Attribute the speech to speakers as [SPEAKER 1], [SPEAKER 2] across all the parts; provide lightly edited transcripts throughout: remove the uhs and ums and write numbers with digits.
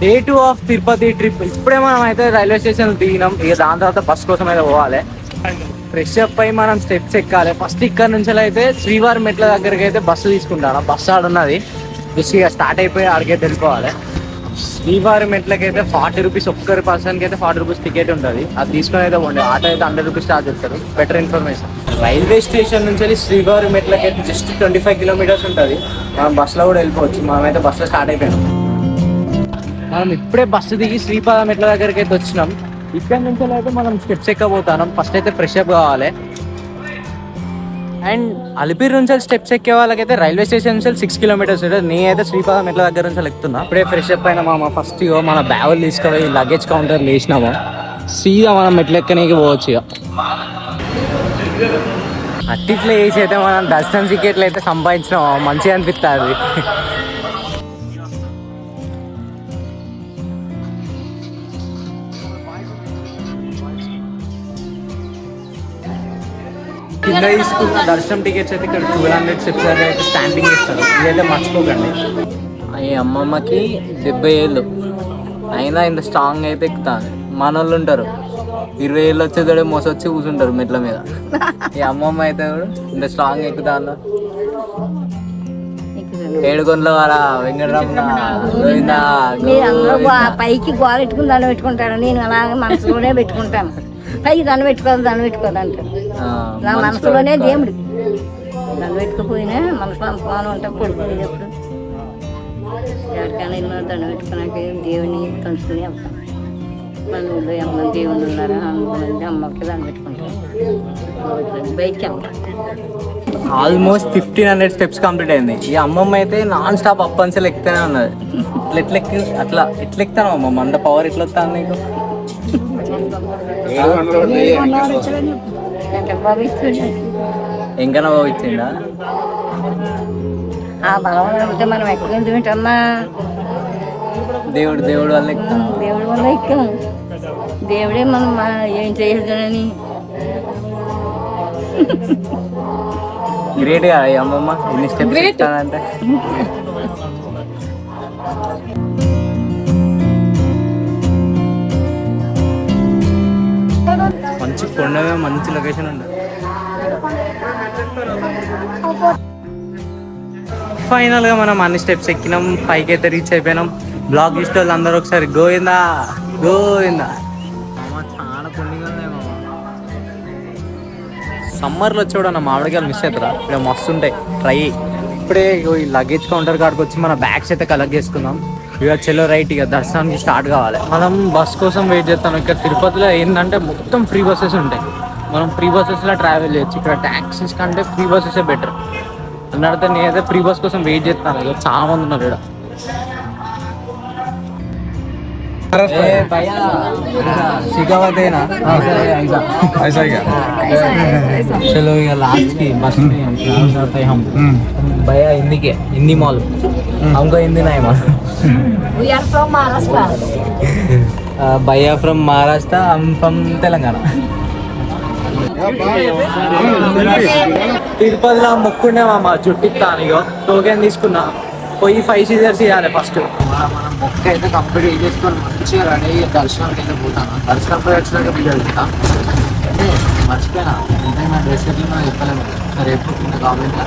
[SPEAKER 1] Day 2 of Tirupati trip. ఇప్పుడే మనం అయితే రైల్వే స్టేషన్ దిగినాం. ఇక దాని తర్వాత బస్ కోసం అయితే పోవాలి. ఫ్రెష్ అప్ అయి మనం స్టెప్స్ ఎక్కాలి. ఫస్ట్ ఇక్కడ నుంచి అయితే శ్రీవారి మెట్ల దగ్గరికి అయితే బస్సు తీసుకుంటాను. బస్సు ఆడున్నది జస్ట్ ఇక స్టార్ట్ అయిపోయి ఆడికైతే వెళ్ళిపోవాలి. శ్రీవారి మెట్లకైతే 40 రూపీస్, ఒక్కరి పర్సన్కి అయితే 40 రూపీస్ టికెట్ ఉంటుంది. అది తీసుకొని అయితే పోండి. ఆటో అయితే 100 రూపీస్ ఛార్జ్ చేస్తారు. Better information. రైల్వే స్టేషన్ నుంచి వెళ్ళి శ్రీవారి మెట్లకైతే జస్ట్ 25 కిలోమీటర్స్ ఉంటుంది. మనం బస్సులో కూడా వెళ్ళిపోవచ్చు. మనమైతే బస్సులో స్టార్ట్ అయిపోయాం. మనం ఇప్పుడే బస్సు దిగి శ్రీపాద మెట్ల దగ్గరికి అయితే వచ్చినాం. ఇక్కడ నుంచి అయితే మనం స్టెప్స్ ఎక్కబోతాం. ఫస్ట్ అయితే ఫ్రెష్ అప్ కావాలి. అండ్ అలిపిరి నుంచి స్టెప్స్ ఎక్కే వాళ్ళకైతే రైల్వే స్టేషన్ నుంచి 6 కిలోమీటర్స్ ఉంటుంది. నేనైతే శ్రీపాద మెట్ల దగ్గర నుంచి ఎక్కుతున్నా. ఇప్పుడే ఫ్రెష్ అప్ అయినా మా ఫస్ట్ మన బ్యాగులు తీసుకుపోయి లగేజ్ కౌంటర్ వేసినాము. సీదా మనం మెట్లు ఎక్కడానికి పోవచ్చు. ఇక అట్టిట్లో వేసి అయితే మనం దర్శనం టికెట్లు అయితే సంపాదించినాము. మంచిగా అనిపిస్తుంది. కింద తీసుకున్న దర్శనం టికెట్స్ అయితే ఇక్కడ 1200 స్టెప్స్ అయితే స్టాంపింగ్ ఇస్తారు. ఇదైతే మర్చిపోకండి. ఈ అమ్మమ్మకి 70 ఏళ్ళు అయినా ఇంత స్ట్రాంగ్ అయితే ఎక్కుతాను. మన వాళ్ళు ఉంటారు 20 ఏళ్ళు వచ్చేతోడే మోసొచ్చి కూర్చుంటారు మెట్ల మీద. ఈ అమ్మమ్మ అయితే కూడా ఇంత స్ట్రాంగ్ ఎక్కుతా అన్నారు. ఏడుకొండల వాడ వెంకటరమణ
[SPEAKER 2] పైకి గోడ పెట్టుకుని దండ పెట్టుకుంటాడు. నేను అలాగే మనసులోనే పెట్టుకుంటాను. పైకి దండ పెట్టుకోవాలి అంటారు. నా మనసులోనే దేవుడు. దండ పెట్టుకుపోయినా మనసులో అనుకోని ఉంటా. పడుకునేటప్పుడు ఎవరికైనా ఇల్లు దండ పెట్టుకున్నాక దేవుని కలుసుకుని వెళ్తాను. మన ఊళ్ళో ఎంతమంది దేవుళ్ళు ఉన్నారా అంతమంది అమ్మకి దండ పెట్టుకుంటారు. బయటికి వెళ్తాను.
[SPEAKER 1] ఆల్మోస్ట్ 1500 స్టెప్స్ కంప్లీట్ అయింది. ఈ అమ్మమ్మ అయితే నాన్ స్టాప్ అప్పన్సలు ఎక్కుతూనే ఉన్నది. ఎట్లా ఎక్కుతాను అమ్మమ్మ? అంత పవర్ ఎట్లా వస్తాను నీకు? ఎంకన్నా బాబు ఇచ్చిందా?
[SPEAKER 2] ఆ బలం లేకపోతే మనం ఎక్కడమ్మా?
[SPEAKER 1] దేవుడు వల్ల ఎక్కుతాం.
[SPEAKER 2] దేవుడి వల్ల ఎక్కాం. దేవుడే మనం ఏం చేయగలని.
[SPEAKER 1] గ్రేట్ గా అమ్మమ్మ ఎన్ని స్టెప్స్ ఎక్కుతానంటే. మంచి కొండగా మంచి లొకేషన్ ఉంది. ఫైనల్గా మనం అన్ని స్టెప్స్ ఎక్కినాం. పైకి అయితే రీచ్ అయిపోయినాం. బ్లాగ్ లిస్ట్ వాళ్ళు అందరూ ఒకసారి గోవిందా గోవిందా. చాలా కొండగా ఉన్నాయి మామ. సమ్మర్లో వచ్చేవాడు మామిడికాయలు మిస్ అవుతారా? ఇక్కడ మస్తు ఉంటాయి. ట్రై. ఇప్పుడే ఈ లగేజ్ కౌంటర్ కాడికి వచ్చి మన బ్యాగ్స్ అయితే కలెక్ట్ చేసుకుందాం. ఇక చెల్లో రైట్. ఇక దర్శనానికి స్టార్ట్ కావాలి. మనం బస్ కోసం వెయిట్ చేస్తాం. ఇక్కడ తిరుపతిలో ఏంటంటే మొత్తం ఫ్రీ బస్సెస్ ఉంటాయి. మనం ఫ్రీ బస్సెస్లో ట్రావెల్ చేయొచ్చు. ఇక్కడ ట్యాక్సీస్ కంటే ఫ్రీ బస్సెసే బెటర్ అన్నట్టు. నేనైతే ఫ్రీ బస్ కోసం వెయిట్ చేస్తాను. ఇక చాలా మంది ఉన్నారు ఇక్కడ. चलो ये लास्ट की बस में हम जाते हैं हम भैया हिंदी मॉल हमको हिंदी नहीं मालूम.
[SPEAKER 2] We are from Maharashtra.
[SPEAKER 1] भैया फ्रॉम महाराष्ट्र, हम फ्रॉम तेलंगाना. తిరుపతిలో మొక్కుండే మామ చుట్టిస్తాను. ఇక టోకెన్ తీసుకున్నా. పోయి 5 సీజర్స్ ఇవ్వాలి ఫస్ట్. మనం మొక్క అయితే కంప్లీట్ చేసుకొని మంచిగా రెడీ అయ్యి దర్శనానికి అయితే పోతాను. దర్శనం పోయి వచ్చినాక వీడియో వెళ్తా. అంటే మర్చిపోయినా అంటే నా డ్రెస్ ఎట్లా నాకు చెప్పలేము. సరే ఎప్పుడు కింద కామెంట్లో.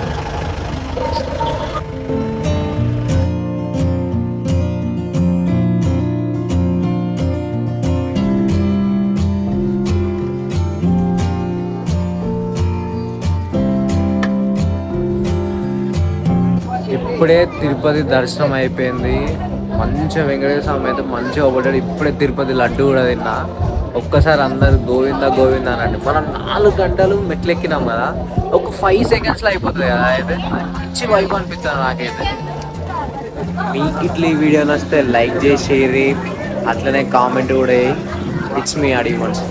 [SPEAKER 1] ఇప్పుడే తిరుపతి దర్శనం అయిపోయింది. మంచిగా వెంకటేశ్వర స్వామి అయితే మంచిగా ఒకటాడు. ఇప్పుడే తిరుపతి లడ్డు కూడా తిన్నా. ఒక్కసారి అందరు గోవిందా గోవిందా అనండి. మనం 4 గంటలు మెట్లు ఎక్కినాం కదా. ఒక 5 సెకండ్స్లో అయిపోతుంది కదా. అయితే మంచి వైపు అనిపిస్తుంది నాకైతే. మీకు ఇట్లా ఈ వీడియోలు వస్తే లైక్ చేసి షేర్, అట్లనే కామెంట్ కూడా. ఇట్స్ మీ అడిగి మనసు.